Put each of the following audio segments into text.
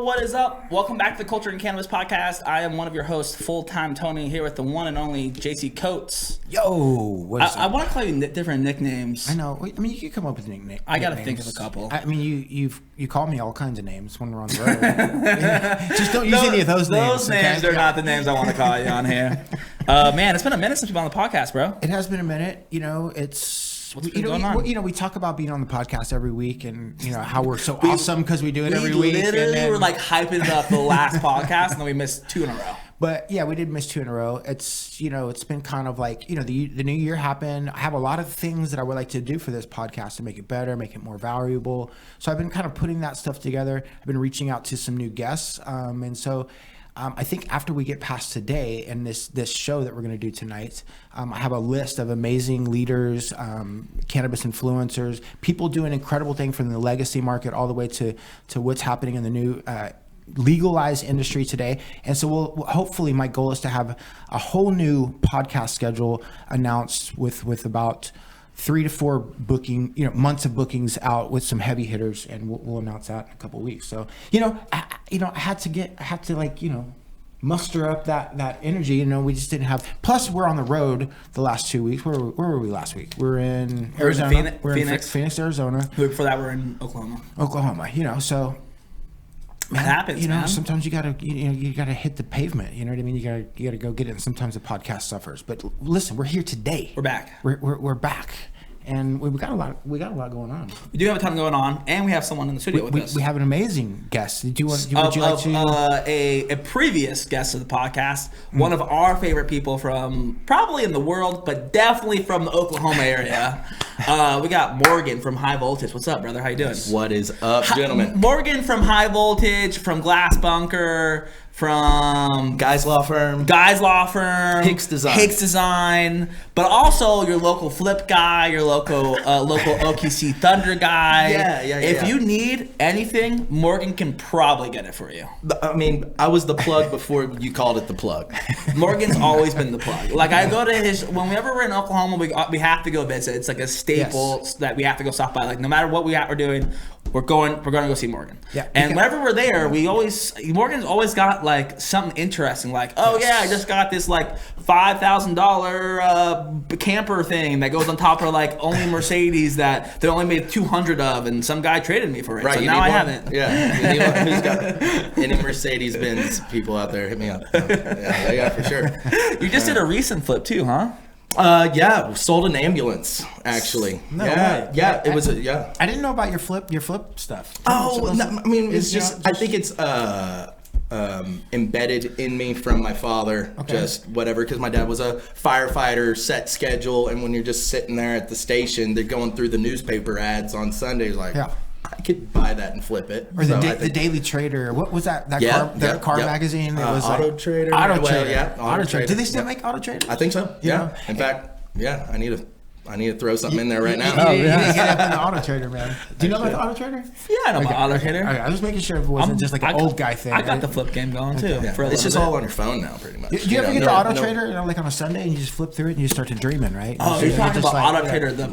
what is up? Welcome back to the Culture and Cannabis Podcast. I am one of your hosts, Full-Time Tony, here with the one and only JC Coates. Yo, what is I want to call you different nicknames. I know. I mean, you can come up with nicknames. I got to think of a couple. I mean, you call me all kinds of names when we're on the road. Just don't use any of those names. Those names are not the names I want to call you on here. Man, it's been a minute since you've been on the podcast, bro. It has been a minute. You know, it's... What's been going on? We talk about being on the podcast every week and, you know, how we're so awesome because we do it every week. We literally were like hyping it up the last podcast and then we missed 2 in a row. But yeah, we did miss 2 in a row. It's, you know, it's been kind of like, you know, the new year happened. I have a lot of things that I would like to do for this podcast to make it better, make it more valuable. So I've been kind of putting that stuff together. I've been reaching out to some new guests. I think after we get past today and this show that we're going to do tonight, I have a list of amazing leaders, cannabis influencers, people doing incredible things from the legacy market all the way to what's happening in the new legalized industry today. And so we'll hopefully, my goal is to have a whole new podcast schedule announced with about 3 to 4 months of bookings out with some heavy hitters, and we'll announce that in a couple of weeks. So, I had to muster up that energy. You know, we just didn't have. Plus, we're on the road the last 2 weeks. Where were we last week? We're in Arizona. We're in Phoenix, Arizona. Before that, we're in Oklahoma. You know, so. Man, it happens, man. Sometimes you gotta hit the pavement. You know what I mean? You gotta go get it. And sometimes the podcast suffers. But listen, we're here today. We're back. We're back, and we got a lot going on. We do have a ton going on, and we have someone in the studio with us. We have an amazing guest. Would you like to? A previous guest of the podcast, one of our favorite people from probably in the world, but definitely from the Oklahoma area. We got Morgan from High Voltage. What's up, brother? How you doing? What is up, gentlemen? Morgan from High Voltage, from Glass Bunker, from Guys Law Firm, Hicks Design, but also your local flip guy, your local OKC Thunder guy. Yeah. If you need anything, Morgan can probably get it for you. I mean, I was the plug before you called it the plug. Morgan's always been the plug. Like, I go to his, whenever we're in Oklahoma, we have to go visit. It's like a staple that we have to go stop by. Like, no matter what we're doing, we're going to go see Morgan. Yeah. And whenever we're there, Morgan's always got like something interesting. Like, I just got this like $5,000 camper thing that goes on top of like only Mercedes that they only made 200 of, and some guy traded me for it. Right. So now I have it. Yeah. You need one? Who's got any Mercedes-Benz people out there? Hit me up. Yeah, for sure. You just did a recent flip too, huh? Yeah, sold an ambulance actually. No way. Yeah, it was I didn't know about your flip stuff. I mean, it's just I think it's embedded in me from my father. Okay. Just whatever, because my dad was a firefighter, set schedule, and when you're just sitting there at the station, they're going through the newspaper ads on Sundays, like. Yeah. I could buy that and flip it. Or the Daily Trader. What was that? Car magazine. It was Auto Trader. Auto Trader. Yeah. Auto Trader. Do they still make Auto Trader? I think so. Yeah. In fact, I need to throw something in there right now. You need to get up in the Auto Trader, man. Do you know about the Auto Trader? Yeah, I know about Auto Trader. Okay, I was making sure it wasn't just like an old guy thing. I got the flip game going too. Yeah. It's just all on your phone now, pretty much. Do you ever get the Auto Trader, like on a Sunday, and you just flip through it and you start to dreaming, right? Oh, you're talking about Auto Trader, the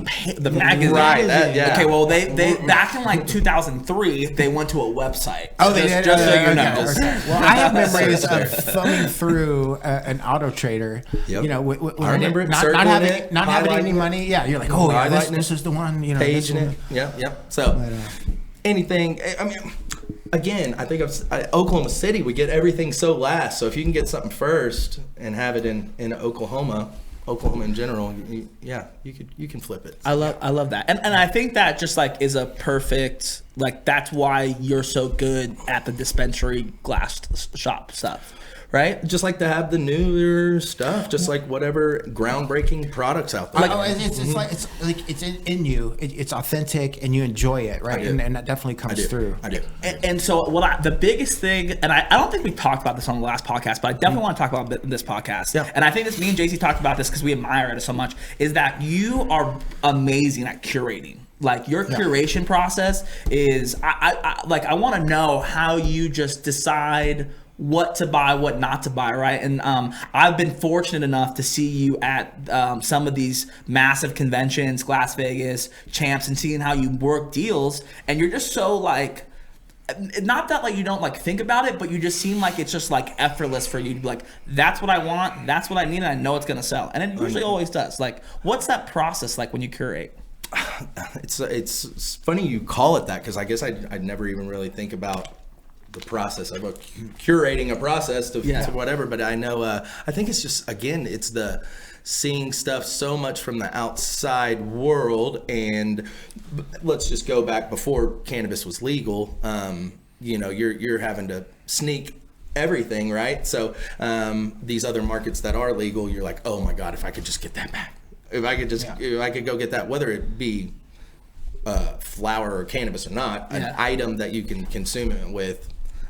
magazine. Right. Okay, well, they back in like 2003, they went to a website. Oh, they did. Just so you know. Well, I have memories of thumbing through an Auto Trader. Yep. You know, I remember not having any money. Yeah, you're like, this is the one. You know, paging it. Yep. So anything. I mean, again, I think Oklahoma City, we get everything so last. So if you can get something first and have it in Oklahoma in general, you can flip it. I love that, and I think that just like is a perfect, like, that's why you're so good at the dispensary glass shop stuff. Right? Just like to have the newer stuff, just like whatever groundbreaking products out there. It's in you. It's authentic, and you enjoy it, right? And that definitely comes through. I do. And so the biggest thing, and I don't think we talked about this on the last podcast, but I definitely want to talk about this podcast. Yeah. And I think me and JC talked about this because we admire it so much, is that you are amazing at curating. Like, your curation process is, I want to know how you just decide what to buy, what not to buy, right? And I've been fortunate enough to see you at some of these massive conventions, Las Vegas, Champs, and seeing how you work deals, and you're just so like, not that like you don't like think about it, but you just seem like it's just like effortless for you to be like, that's what I want, that's what I need, and I know it's gonna sell, and it usually always does. Like, what's that process like when you curate? It's funny you call it that, because I guess I'd never even really think about the process of curating a process to whatever, but I know I think it's just, again, it's the seeing stuff so much from the outside world. And let's just go back before cannabis was legal. You know, you're having to sneak everything, right? So these other markets that are legal, you're like, oh my god, if I could just get that back, if I could go get that, whether it be flower or cannabis or not, an item that you can consume it with,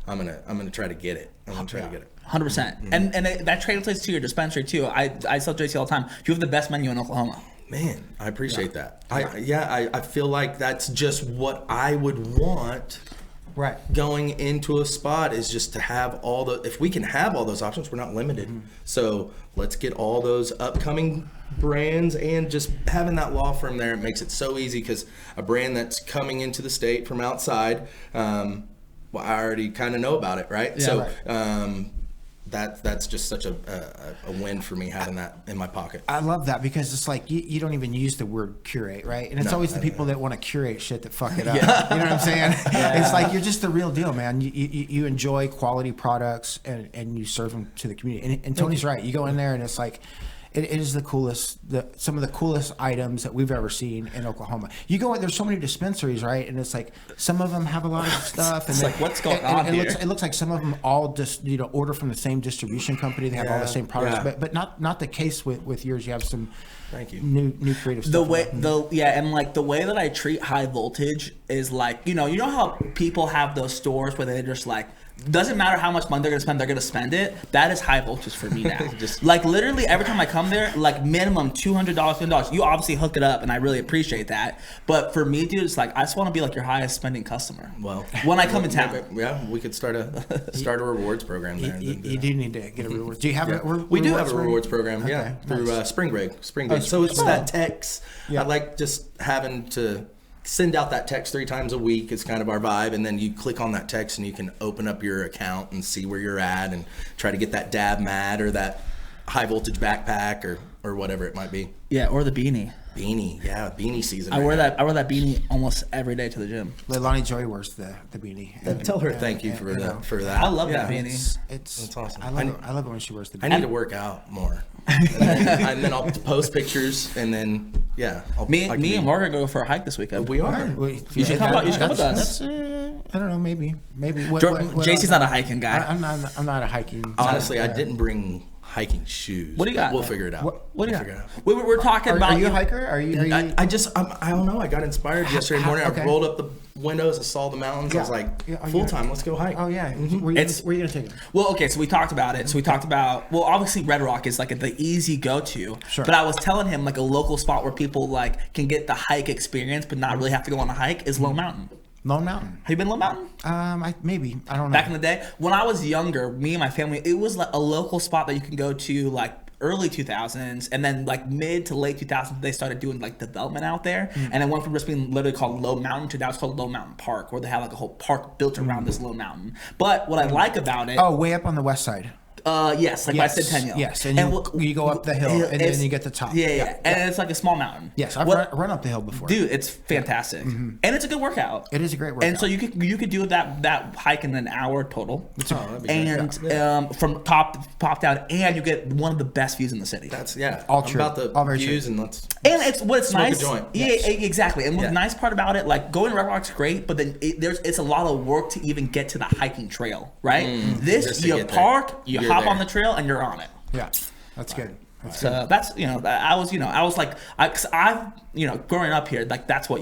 I'm gonna try to get it. I'm gonna try to get it. 100%. And that translates to your dispensary too. I tell JC all the time, you have the best menu in Oklahoma. Man, I appreciate that. I feel like that's just what I would want. Right. Going into a spot is just to have if we can have all those options, we're not limited. So let's get all those upcoming brands, and just having that law firm there, it makes it so easy, because a brand that's coming into the state from outside, well, I already kind of know about it, right? Yeah, so right. That's just such a win for me, having that in my pocket. I love that, because it's like you don't even use the word curate, right? And it's always the people that want to curate shit that fuck it up. You know what I'm saying? It's like you're just the real deal, man. You enjoy quality products, and you serve them to the community. And Tony's right. You go in there and it's like, it is the coolest, some of the coolest items that we've ever seen in Oklahoma. You go in, there's so many dispensaries, right? And it's like, some of them have a lot of stuff. And it's like, what's going on here? It looks like some of them all just, order from the same distribution company. They have all the same products, but not the case with yours. You have some Thank you. New creative stuff. And like the way that I treat high voltage is like, you know how people have those stores where they just like, doesn't matter how much money they're gonna spend it. That is high voltage for me now. Just like literally every time I come there, like minimum $200. You obviously hook it up, and I really appreciate that. But for me, dude, it's like I just want to be like your highest spending customer. Well, when I come in town, we could start a rewards program there. You do need to get a rewards. Do you have we do have a rewards program, through Spring Break. So it's that text. I like just having to send out that text 3 times a week. It's kind of our vibe, and then you click on that text and you can open up your account and see where you're at and try to get that dab mat or that high voltage backpack or whatever it might be. Yeah, or the beanie. Beanie season. I wear that beanie almost every day to the gym. Leilani Joy wears the beanie. Tell her thank you for that. I love that beanie. It's awesome. I love it when she wears the beanie. I need to work out more. and then I'll post pictures, and then me and Margaret go for a hike this weekend. We are. You should come with us. I don't know, maybe. JC's not a hiking guy. I'm not a hiking. Honestly, I didn't bring hiking shoes. What do you got? We'll figure it out. What do you got? We're talking about. Are you a hiker? Are you? I don't know. I got inspired yesterday morning. I rolled up the windows. I saw the mountains. I was like, full time. Let's go hike. Oh yeah. Where are you gonna take it? Well, okay. So we talked about it. Well, obviously Red Rock is like the easy go-to. Sure. But I was telling him like a local spot where people like can get the hike experience, but not really have to go on a hike is Lone Mountain. Lone Mountain. Have you been to Lone Mountain? I don't know. Back in the day, when I was younger, me and my family, it was like a local spot that you can go to like early 2000s, and then like mid to late 2000s, they started doing like development out there, and it went from just being literally called Lone Mountain to now it's called Lone Mountain Park, where they have like a whole park built around this Lone Mountain. But what I like about it, way up on the west side. Yes, like by Centennial. Yes, and you go up the hill, and then you get to the top. Yeah. And it's like a small mountain. Yes, I've run up the hill before. Dude, it's fantastic, and it's a good workout. It is a great workout. And so you could do that hike in an hour total, that'd be and from top down, and you get one of the best views in the city. That's all true. About the all very views, true. and let's it's what's smoke nice. A joint. Yeah, exactly. And the nice part about it, like going to Red Rock's great, but then it's a lot of work to even get to the hiking trail, right? This you park, you hop on the trail, and you're on it. Yeah, that's good. So that's I was like I've growing up here, like that's what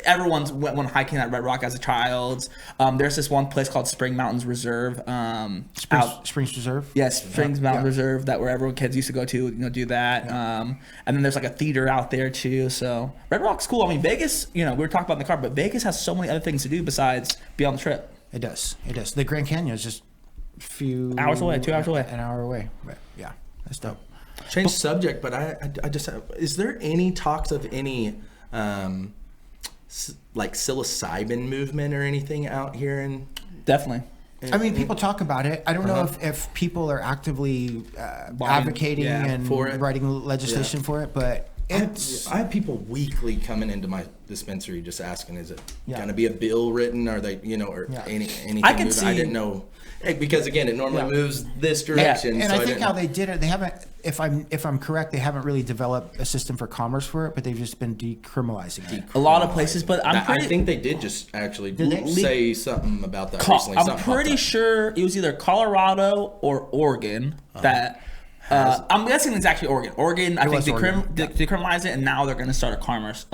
everyone's went hiking at Red Rock as a child. There's this one place called Spring Mountains Reserve. Springs Reserve. Yes, Springs Mountain Reserve, that where everyone kids used to go to do that. And then there's like a theater out there too. So Red Rock's cool. I mean Vegas, we were talking about in the car, but Vegas has so many other things to do besides be on the trip. It does. The Grand Canyon is just a few hours away, 2 hours away, an hour away. But yeah, that's dope. Change subject, but I just is there any talks of any like psilocybin movement or anything out here in? Definitely. I mean, people talk about it. I don't know if people are actively advocating and for it. writing legislation for it, but I have people weekly coming into my dispensary just asking, is it going to be a bill written? Are they, or anything? I can moving? I didn't know. Because again, it normally moves this direction. And so I think how they did it, they haven't. If I'm correct, they haven't really developed a system for commerce for it, but they've just been decriminalizing it. A lot of places, but I think they did just actually say something about that recently. I'm pretty sure it was either Colorado or Oregon that. I'm guessing it's actually Oregon. Oregon, I think decriminalized it, and now they're going to start a commerce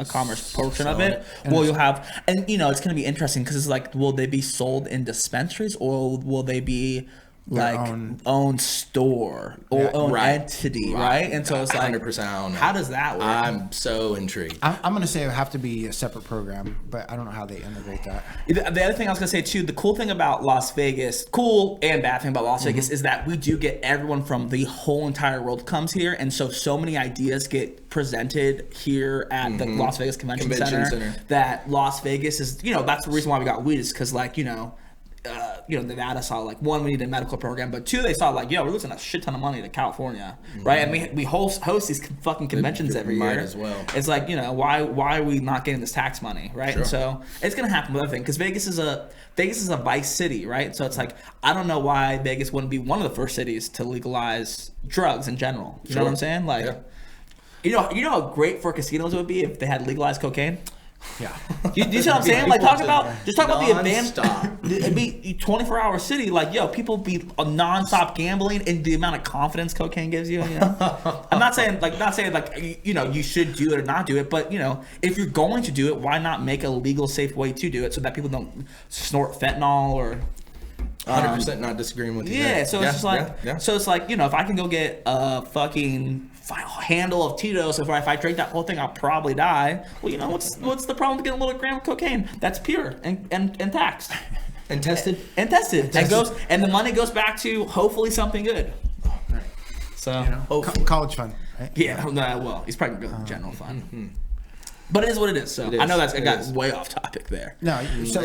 portion of it. Well, you'll have, and it's going to be interesting because it's like, will they be sold in dispensaries or will they be like own store or own entity, right? And so it's like 100%. I don't know. How does that work? I'm so intrigued. I'm going to say it would have to be a separate program, but I don't know how they integrate that. The other thing I was going to say too, the cool thing about Las Vegas, cool and bad thing about Las Vegas is that we do get everyone from the whole entire world comes here, and so many ideas get presented here at the Las Vegas Convention Center. That Las Vegas is, that's the reason why we got weed is because Nevada saw like, one, we need a medical program, but two, they saw like, we're losing a shit ton of money to California, right? And we host these fucking conventions every year as well. It's like, why are we not getting this tax money, right? Sure. And so it's gonna happen with everything because Vegas is a vice city, right? So it's like, I don't know why Vegas wouldn't be one of the first cities to legalize drugs in general. You know what I'm saying? Like, you know how great for casinos it would be if they had legalized cocaine. Yeah. You see what I'm saying? Like, talk about the advanced. Non-stop. It'd be 24-hour city. Like, people be non-stop gambling, and the amount of confidence cocaine gives you. I'm not saying you should do it or not do it, but if you're going to do it, why not make a legal, safe way to do it so that people don't snort fentanyl or. 100% not disagreeing with you. Yeah, there. so it's just like, so it's like, if I can go get a fucking handle of Tito's, if I drink that whole thing, I'll probably die. Well, what's the problem with getting a little gram of cocaine? That's pure and taxed. And tested? And tested. And the money goes back to hopefully something good. So, college fund, right? Yeah, well, he's probably going to go to general fund. But it is what it is. So I know I got way off topic there. No, so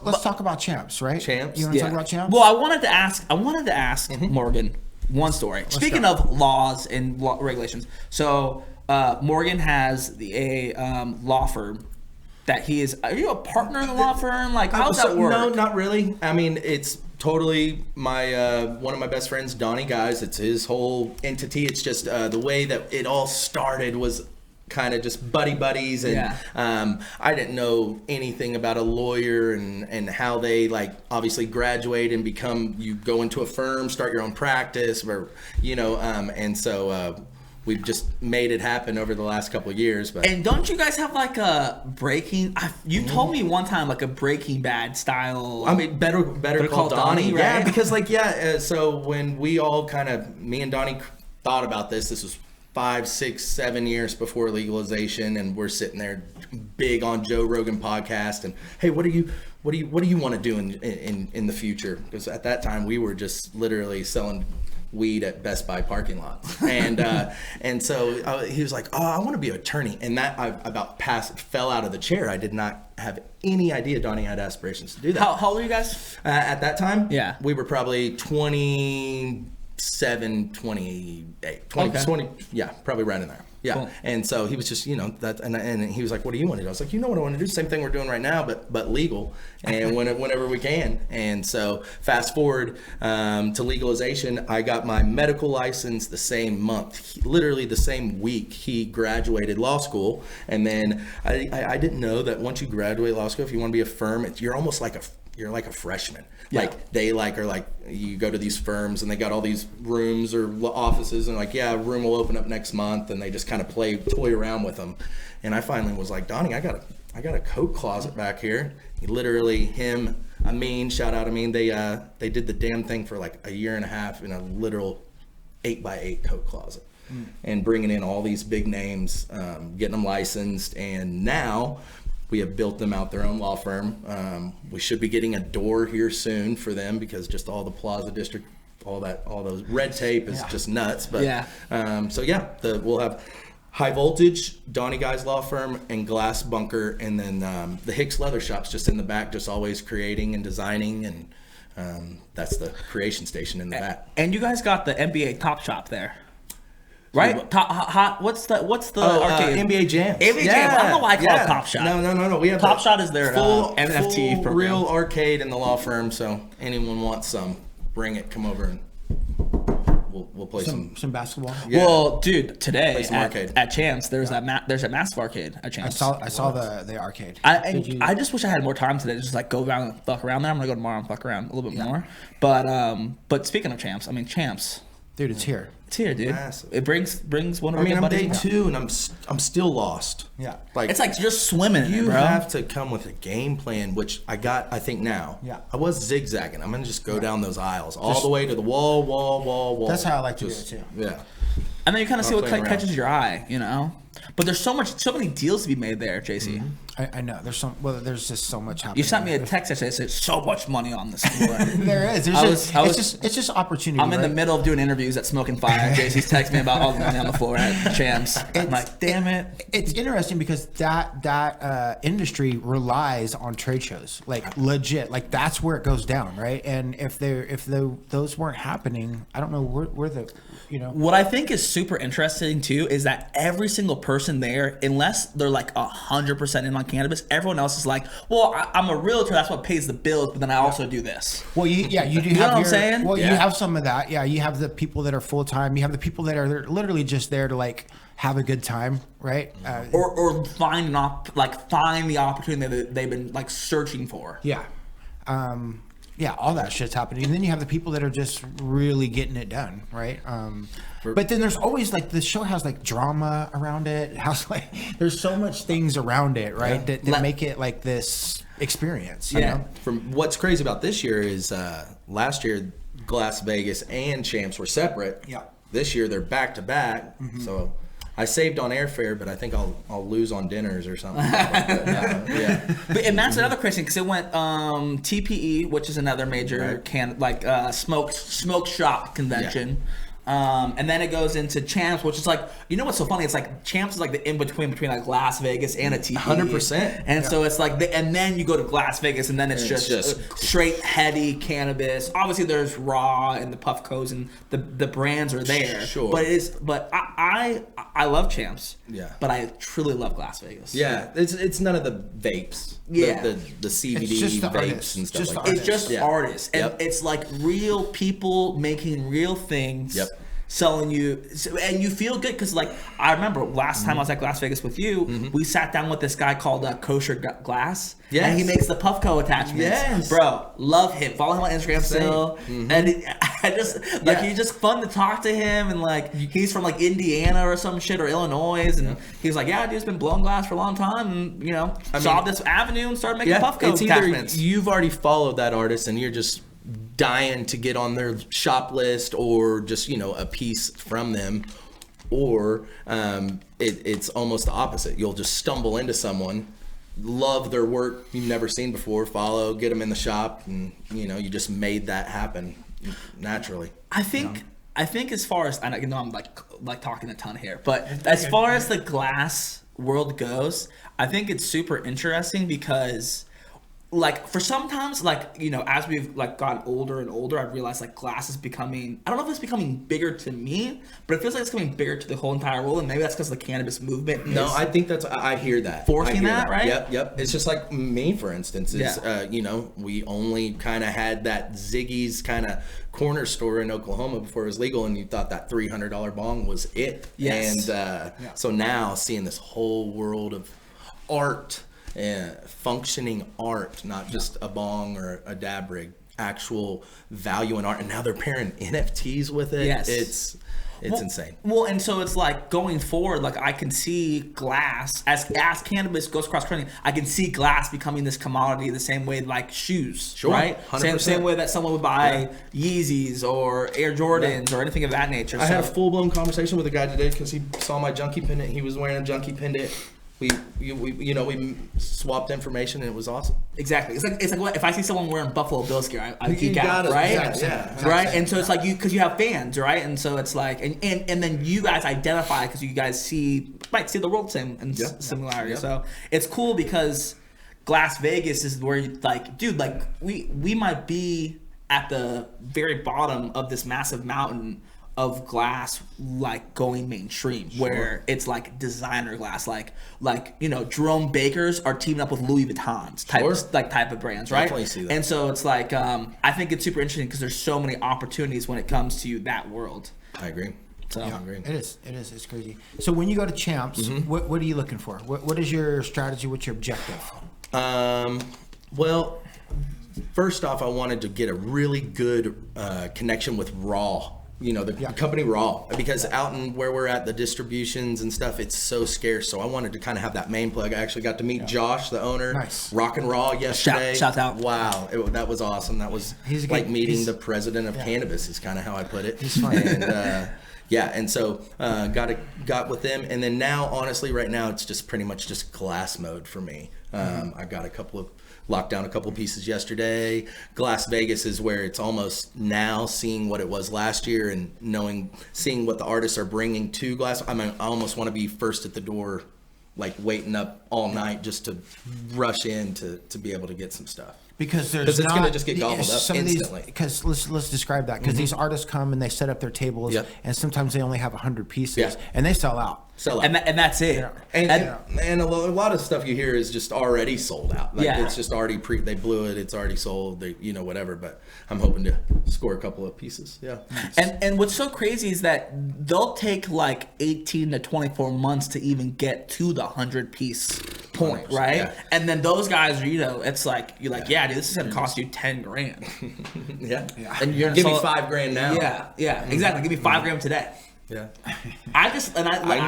let's talk about champs, right? Champs. You want to talk about champs? Well, I wanted to ask Morgan one story. Speaking of laws and regulations, so Morgan has a law firm that he is. Are you a partner in the law firm? Like, how does that work? No, not really. I mean, it's totally my one of my best friends, Donnie Guys. It's his whole entity. It's just the way that it all started was kind of just buddies, and I didn't know anything about a lawyer and how they obviously graduate and you go into a firm, start your own practice, or and so we've just made it happen over the last couple of years. And don't you guys have like a Breaking? You told me one time like a Breaking Bad style. I mean, better call Donnie, right? Yeah, because so when we all me and Donnie thought about this was 5, 6, 7 years before legalization, and we're sitting there big on Joe Rogan podcast, and hey, what do you want to do in the future? Because at that time we were just literally selling weed at Best Buy parking lots, and so he was like, "Oh, I want to be an attorney," and that I about fell out of the chair. I did not have any idea Donnie had aspirations to do that. How old were you guys at that time? Yeah, we were probably 27, 28, 20, yeah, probably right in there. Yeah. Cool. And so he was just, and he was like, what do you want to do? I was like, what I want to do? Same thing we're doing right now, but legal, and whenever we can. And so fast forward to legalization, I got my medical license the same month, literally the same week he graduated law school. And then I didn't know that once you graduate law school, if you want to be a firm, you're almost like you're like a freshman. Yeah. Like they are you go to these firms and they got all these rooms or offices and a room will open up next month, and they just kind of toy around with them. And I finally was like, Donnie, I got a coat closet back here. He literally, Amin, shout out Amin, they did the damn thing for like a year and a half in a literal 8x8 coat closet. And bringing in all these big names, getting them licensed, and now we have built them out their own law firm. We should be getting a door here soon for them because just all the Plaza District, all those red tape is just nuts. But we'll have High Voltage, Donnie Guy's law firm, and Glass Bunker, and then the Hicks Leather Shop's just in the back, just always creating and designing, and that's the creation station in the back. And you guys got the NBA Top Shop there, right? What's the arcade? NBA Jam. NBA Jam. I don't know why I call it Top Shop. No. We have Top Shot is their full NFT full program. real arcade in the law firm. So anyone wants some, bring it. Come over and we'll play some. Some basketball. Yeah. Well, dude, today Play some arcade. at Champs, there's there's a massive arcade at Champs. I saw the arcade. I just wish I had more time today to just like go around and fuck around there. I'm gonna go tomorrow and fuck around a little bit more. But speaking of Champs, I mean Champs, Dude, it's here. it's here, dude. Massive. It brings one of I mean, our I'm buddies. day 2 and I'm still lost. Yeah. Like It's like just swimming in it, you bro. have to come with a game plan, which I think now. Yeah. I was zigzagging. I'm gonna just go down those aisles all the way to the wall. That's how I like to do it too. Yeah. And then you kind of see Not what playing catches around. your eye, you know. But there's so many deals to be made there, JC. I know. There's just so much happening. You sent me a text that says so much money on this floor. There is. It's just opportunity. I'm in the right? middle of doing interviews at Smoking Fire. JC's texting me about all the money on the floor at Champs. I'm like, damn it. It's interesting because that industry relies on trade shows, like legit. Like that's where it goes down, right? And if those weren't happening, I don't know where the, you know. What I think is super interesting too is that every single person there, unless they're like 100% in on cannabis, everyone else is like, well, I'm a realtor, that's what pays the bills, but then I also do this. Well, you do know have what I'm saying? Well, Yeah. you have some of that. Yeah, you have the people that are full time. You have the people that are literally just there to like have a good time, right? Or find the opportunity that they've been like searching for. Yeah. Yeah, all that shit's happening. And then you have the people that are just really getting it done, right? But then there's always like the show has like drama around it. It has like there's so much things around it, right? Yeah. That make it like this experience. You know? From what's crazy about this year is last year Las Vegas and Champs were separate. Yeah. This year they're back to back. So I saved on airfare, but I think I'll lose on dinners or something. Yeah. And that's another question because it went TPE, which is another major smoke shop convention. And then it goes into Champs, which is like, you know what's so funny? It's like Champs is like the in between like Las Vegas and a TPE. 100%. And so it's like, and then you go to Las Vegas, and then it's just straight heady cannabis. Obviously, there's Raw and the Puffcos, and the brands are there. Sure. But I love Champs. Yeah. But I truly love Las Vegas. Yeah, it's none of the vapes. Yeah. The CBD It's just the vapes artists. and stuff Just like the that. It's just Yeah. artists, and Yep. it's like real people making real things. Yep. Selling you, and you feel good because, like, I remember last time I was at Las Vegas with you, we sat down with this guy called Kosher Glass, Yes. and he makes the Puffco attachments. Yes. Bro, love him. Follow him on Instagram still, and I just like Yeah. he's just fun to talk to him, and like he's from like Indiana or some shit or Illinois, and he was like, yeah, dude's been blowing glass for a long time, and you know, saw this avenue and started making Puffco it's either attachments. you've already followed that artist and you're just dying to get on their shop list or just a piece from them, or it's almost the opposite. You'll just stumble into someone, love their work you've never seen before, follow, get them in the shop, and you just made that happen naturally. I think as far as, I know I'm like talking a ton here, but as far as the glass world goes, I think it's super interesting because like for sometimes as we've like gotten older and older, I've realized like glass is becoming, I don't know if it's becoming bigger to me, but it feels like it's becoming bigger to the whole entire world, and maybe that's because the cannabis movement No, is I think I hear that. forcing I hear that, right? Yep. It's just like me, for instance, is, Yeah. we only kind of had that Ziggy's kind of corner store in Oklahoma before it was legal, and you thought that $300 bong was it. Yes. And so now seeing this whole world of art, functioning art, not just a bong or a dab rig, actual value in art, and now they're pairing NFTs with it. Yes. It's insane. Well, and so it's like going forward, like I can see glass as cannabis goes across country. I can see glass becoming this commodity the same way like shoes, Sure, right? 100%. Same way that someone would buy Yeezys or Air Jordans or anything of that nature. I had a full-blown conversation with a guy today because he saw my junkie pendant. He was wearing a junkie pendant. We swapped information, and it was awesome. Exactly. It's like what if I see someone wearing Buffalo Bills gear, I You geek got out, it. right? Yeah. Right. And so it's like because you have fans, right? And so it's like and then you guys identify because you guys see might see the world similarity. Yep. So it's cool because Glass Vegas is where you like, dude, like we might be at the very bottom of this massive mountain of glass, like going mainstream, where it's like designer glass, like you know, Jerome Bakers are teaming up with Louis Vuittons type of brands, right? Definitely see that. And so it's like I think it's super interesting because there's so many opportunities when it comes to that world. I agree. So I agree. It is. It's crazy. So when you go to Champs, what are you looking for? What is your strategy? What's your objective? Well, first off, I wanted to get a really good connection with Raw. You know, the company Raw, because out in where we're at, the distributions and stuff, it's so scarce. So I wanted to kind of have that main plug. I actually got to meet Josh, the owner, Rock and Raw, yesterday. Shout out. Wow, that was awesome. That was like meeting the president of cannabis is kind of how I put it. He's funny. And, and so got with them, and then now, honestly, right now it's just pretty much just glass mode for me. I got locked down a couple pieces yesterday. Glass Vegas is where it's almost now seeing what it was last year and seeing what the artists are bringing to Glass. I mean, I almost want to be first at the door, like waiting up all night just to rush in to be able to get some stuff. Because it's going to just get gobbled up instantly. Because let's describe that. Because these artists come and they set up their tables, and sometimes they only have 100 pieces, and they sell out. And that's it. And a lot of stuff you hear is just already sold out. Like it's just already they blew it. It's already sold. They, you know, whatever. But I'm hoping to score a couple of pieces. Yeah. And what's so crazy is that they'll take like 18 to 24 months to even get to the 100 piece point, right? Yeah. And then those guys are, you know, it's like you're like, dude, this is gonna cost you $10,000. yeah. And you're giving me $5,000 now. Yeah. Exactly. Give me $5,000 today. Yeah. I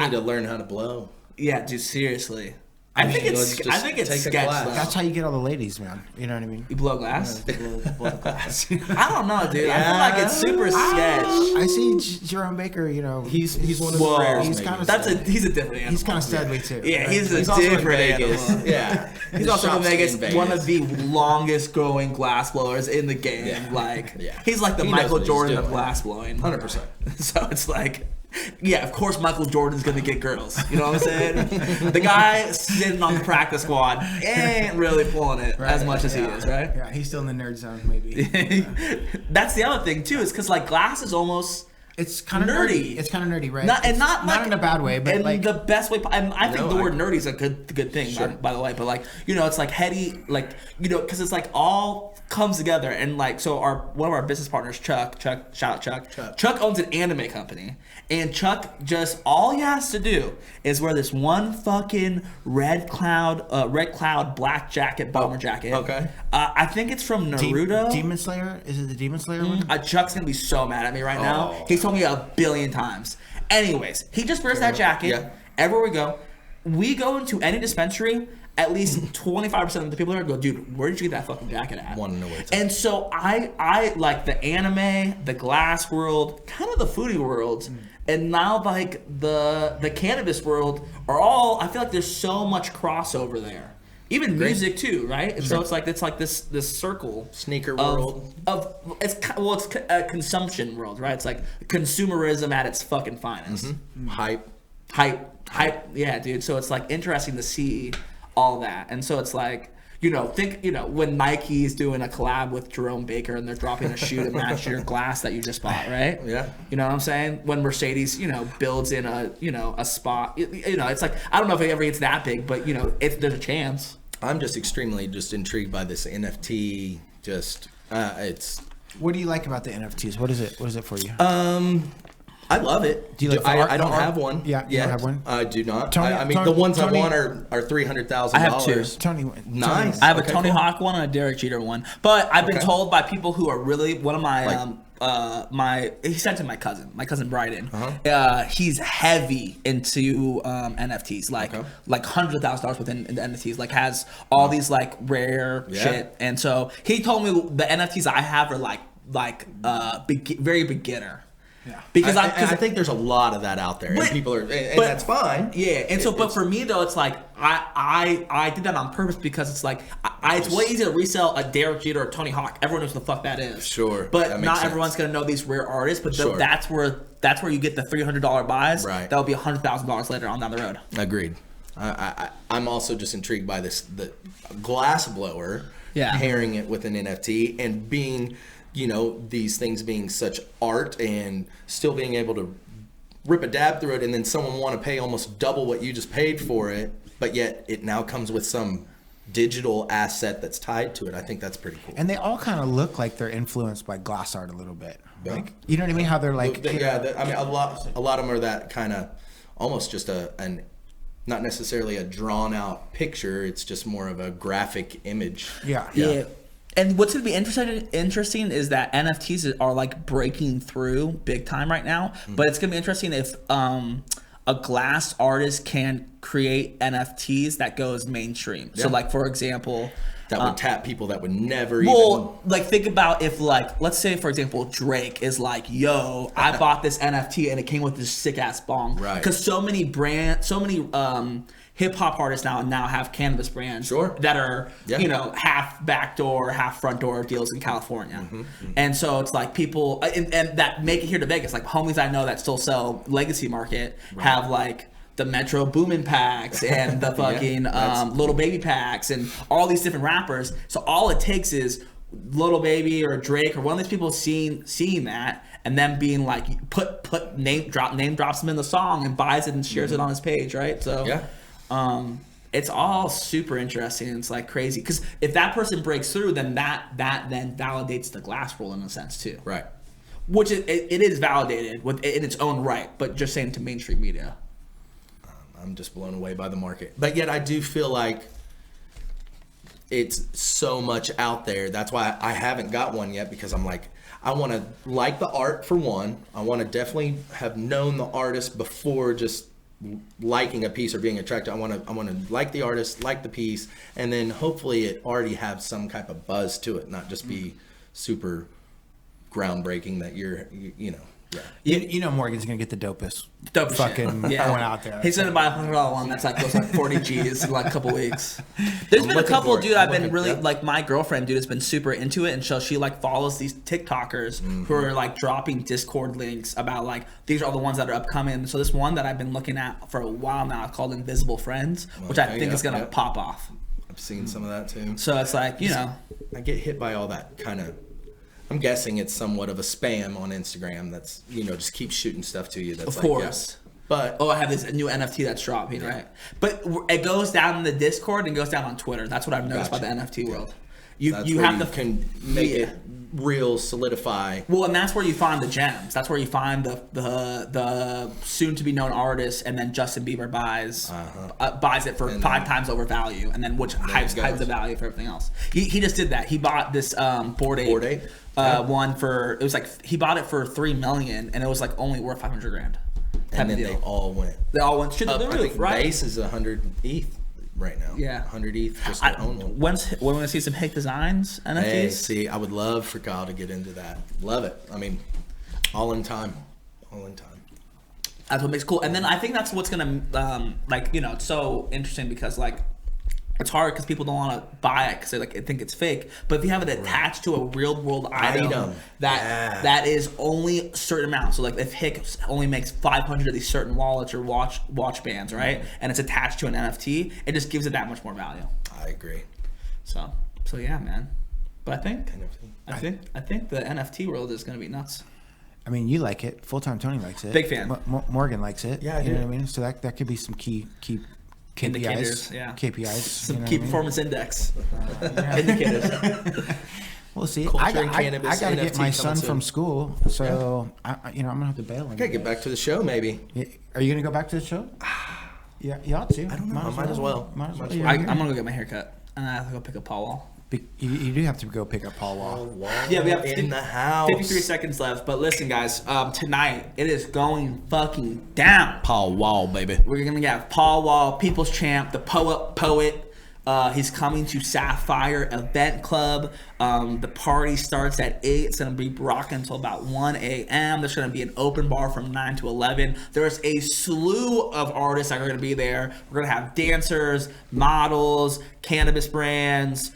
need to learn how to blow. Yeah, dude, seriously. I think it's sketch though. That's how you get all the ladies, man. You know what I mean? You blow glass? Blow glass. I don't know, dude. I feel like it's super sketch. I see Jerome Baker, you know. He's one of the rare. He's a different animal. He's kind of Studley too. Yeah, right? he's a different animal. Yeah. He's also in Vegas, one of the longest growing glass blowers in the game. Yeah. He's like the Michael Jordan of glass blowing. 100%. So it's like, yeah, of course Michael Jordan's gonna get girls. You know what I'm saying? The guy sitting on the practice squad ain't really pulling it as much as he is, right? Yeah, he's still in the nerd zone, maybe. That's the other thing too, is because like glass is almost. It's kind of nerdy. It's kind of nerdy, right? Not like, in a bad way, but in like the best way. I think the word nerdy is a good thing, by the way. But like, you know, it's like heady, like, you know, because it's like all comes together. And like, so one of our business partners, Chuck, shout out Chuck. Chuck owns an anime company, and Chuck just all he has to do is wear this one fucking red cloud black jacket, bomber jacket. Okay. I think it's from Naruto. Demon Slayer? Is it the Demon Slayer one? Chuck's gonna be so mad at me right now. He's told me 1,000,000,000 times. Anyways, he just wears that jacket. Yeah. Everywhere we go. We go into any dispensary, at least 25% of the people there go, dude, where did you get that fucking jacket at? Want to know where it's And so I like the anime, the glass world, kind of the foodie world, and now like the cannabis world are all, I feel like there's so much crossover there. Even music too, right? And so it's like this circle sneaker world of it's a consumption world, right? It's like consumerism at its fucking finest. Hype. Yeah, dude. So it's like interesting to see all that, and so it's like, you know, when Nike's doing a collab with Jerome Baker and they're dropping a shoe to match your glass that you just bought, right? Yeah. You know what I'm saying? When Mercedes, you know, builds in a spot, you know, it's like, I don't know if it ever gets that big, but you know, if there's a chance. I'm just extremely intrigued by this NFT. It's. What do you like about the NFTs? What is it for you? I love it. Do you like I don't have one. Yeah, you don't have one? I do not. Tony, I mean, the ones I want are $300,000. I have two. Tony, Nice. I have a Tony Hawk one and a Derek Jeter one. But I've been told by people who are really, one of my he sent to my cousin Bryden. He's heavy into NFTs, like hundreds of $1,000s within the NFTs, like has all these like rare shit. And so he told me the NFTs I have are like very beginner. Because I think there's a lot of that out there, and people are, and that's fine. Yeah, and so, but for me though, it's like I did that on purpose because it's like it's way easier to resell a Derek Jeter or Tony Hawk. Everyone knows what the fuck that is. Sure, but not everyone's gonna know these rare artists. But that's where you get the $300 buys. Right. That'll be $100,000 later on down the road. Agreed. I'm also just intrigued by the glass blower. Yeah. Pairing it with an NFT and being, these things being such art and still being able to rip a dab through it, and then someone want to pay almost double what you just paid for it, but yet it now comes with some digital asset that's tied to it. I think that's pretty cool. And they all kind of look like they're influenced by glass art a little bit. Yeah. Like, you know what I mean? How they're like, I mean, a lot of them are that kind of almost just an not necessarily a drawn out picture. It's just more of a graphic image. Yeah. And what's going to be interesting is that NFTs are like breaking through big time right now. But it's going to be interesting if a glass artist can create NFTs that goes mainstream. So like, for example, that would tap people that would never like, think about if, like, let's say, for example, Drake is like, yo, I bought this NFT and it came with this sick ass bong. Right. Because so many hip hop artists now have cannabis brands that are, half back door, half front door deals in California. And so it's like people, and that make it here to Vegas, like homies I know that still sell legacy market have like the Metro Boomin packs and the fucking Little Baby packs and all these different rappers. So all it takes is Little Baby or Drake or one of these people seeing that and then being like name drops them in the song and buys it and shares it on his page, right? So it's all super interesting. It's like crazy because if that person breaks through, then that then validates the glass rule in a sense too, right? Which it is validated in its own right, but just saying to mainstream media. I'm just blown away by the market. But yet I do feel like it's so much out there. That's why I haven't got one yet, because I'm like, I want to like the art for one. I want to definitely have known the artist before just liking a piece or being attracted. I want to like the artist, like the piece, and then hopefully it already have some type of buzz to it, not just be super groundbreaking that Morgan's gonna get the dopest fucking one out there. He's gonna buy a $100 one that's like goes like 40 G's in like a couple weeks. There's been a couple, dude. I've been really like my girlfriend, dude, has been super into it, and so she like follows these TikTokers who are like dropping Discord links about like these are all the ones that are upcoming. So this one that I've been looking at for a while now called Invisible Friends, which I think is gonna pop off. I've seen some of that too. So it's like I get hit by all that kind of. I'm guessing it's somewhat of a spam on Instagram that's, just keeps shooting stuff to you. That's of course. But I have this new NFT that's dropping, right? But it goes down in the Discord and goes down on Twitter. That's what I've noticed by the NFT world. You can make it real, solidify. Well, and that's where you find the gems. That's where you find the soon to be known artist, and then Justin Bieber buys it for 5 times over value, and then which hides the value for everything else. He just did that. He bought this Bored Ape one for, it was like he bought it for $3 million, and it was like only worth $500,000. And then they all went straight to the roof, right? Base is 100 ETH right now. Yeah, 100 ETH just to own one. When we're gonna see some Hick Designs NFTs? Hey, see, I would love for Kyle to get into that. Love it. I mean, all in time. That's what makes it cool. And then I think that's what's gonna it's so interesting because like it's hard because people don't want to buy it because they think it's fake. But if you have it attached to a real world item that is only a certain amount, so like if Hick only makes 500 of these certain wallets or watch bands, right, and it's attached to an NFT, it just gives it that much more value. I agree. So yeah, man. But I think the NFT world is gonna be nuts. I mean, you like it. Full-time Tony likes it. Big fan. Morgan likes it. Yeah, you know what I mean. So that could be some key indicators, KPIs, some key performance index indicators. We'll see. I got to get my son soon. from school, so I'm gonna have to bail him. Gotta get back to the show, maybe. Are you gonna go back to the show? Yeah, you ought to. I don't know. Might as well. I'm gonna go get my hair cut, and I have to go pick up Paul Wall. You do have to go pick up Paul Wall. Yeah, we have in the house. 53 seconds left. But listen, guys, tonight it is going fucking down. Paul Wall, baby. We're gonna have Paul Wall, People's Champ, the poet, He's coming to Sapphire Event Club. The party starts at 8. It's going to be rocking until about 1 a.m. There's going to be an open bar from 9 to 11. There's a slew of artists that are going to be there. We're going to have dancers, models, cannabis brands,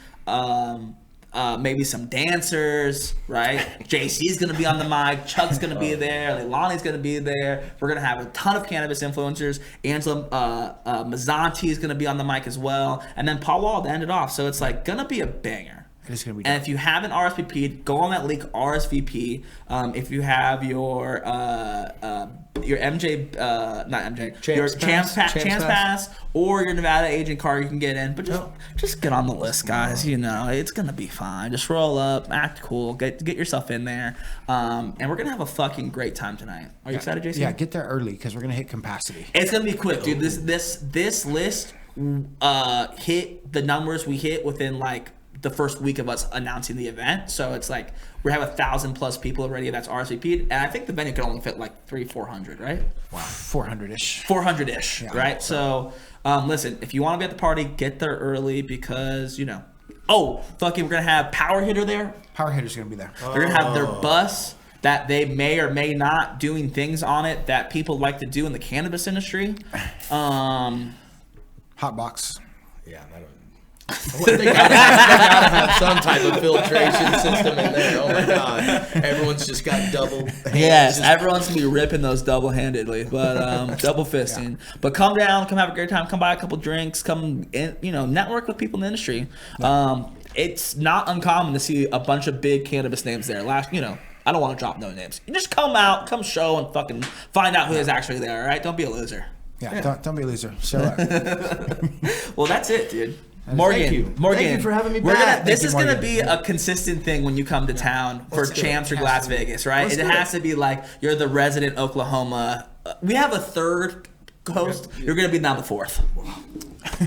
maybe some dancers, right? JC's gonna be on the mic, Chuck's gonna be there, Leilani's gonna be there. We're gonna have a ton of cannabis influencers. Angela Mazzanti is gonna be on the mic as well, and then Paul Wall to end it off. So it's like gonna be a banger. It's gonna be and if you haven't RSVP'd, go on that link, RSVP. If you have your MJ, not MJ, your Champs Pass, or your Nevada agent card, you can get in. But just get on the list, guys. You know, it's gonna be fine. Just roll up, act cool, get yourself in there, and we're gonna have a fucking great time tonight. Are you excited, Jason? Yeah, get there early because we're gonna hit capacity. It's gonna be quick, dude. This list hit the numbers we hit within like the first week of us announcing the event. So it's like we have 1,000+ people already that's RSVP'd, and I think the venue can only fit like 300-400, right? Wow, 400-ish. 400-ish, yeah, right? So listen, if you want to be at the party, get there early because we're gonna have Power Hitter there. Power Hitter's gonna be there. They're gonna have their bus that they may or may not doing things on it that people like to do in the cannabis industry. Hot box. Yeah, they gotta have some type of filtration system in there. Oh my god, everyone's just got double hands. Yes, everyone's gonna be ripping those double-handedly, but double fisting. Yeah. But come down, come have a great time, come buy a couple drinks, come in, network with people in the industry. It's not uncommon to see a bunch of big cannabis names there. I don't want to drop no names. You just come out, come show, and fucking find out who is actually there. All right, don't be a loser. Yeah. Don't be a loser. Show up. Well, that's it, dude. Morgan, Thank you for having me back. This is going to be a consistent thing when you come to town for Champs or Las Vegas, right? It has to be like you're the resident Oklahoma. We have a third host. You're going to be now the fourth.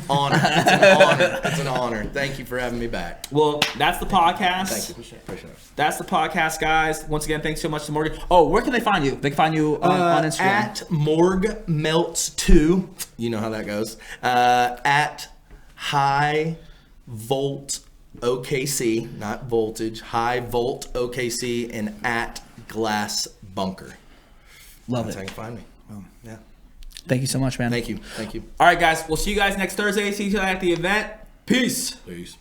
Honor. It's an honor. It's an honor. Thank you for having me back. Well, that's the podcast. Thank you. Appreciate it. That's the podcast, guys. Once again, thanks so much to Morgan. Oh, where can they find you? They can find you on Instagram. At MorgMelts2. You know how that goes. At High Volt OKC, not voltage, High Volt OKC, and at Glass Bunker. Love That's it. how you can find me. Yeah. Thank you so much, man. Thank you. All right, guys. We'll see you guys next Thursday. See you at the event. Peace. Peace.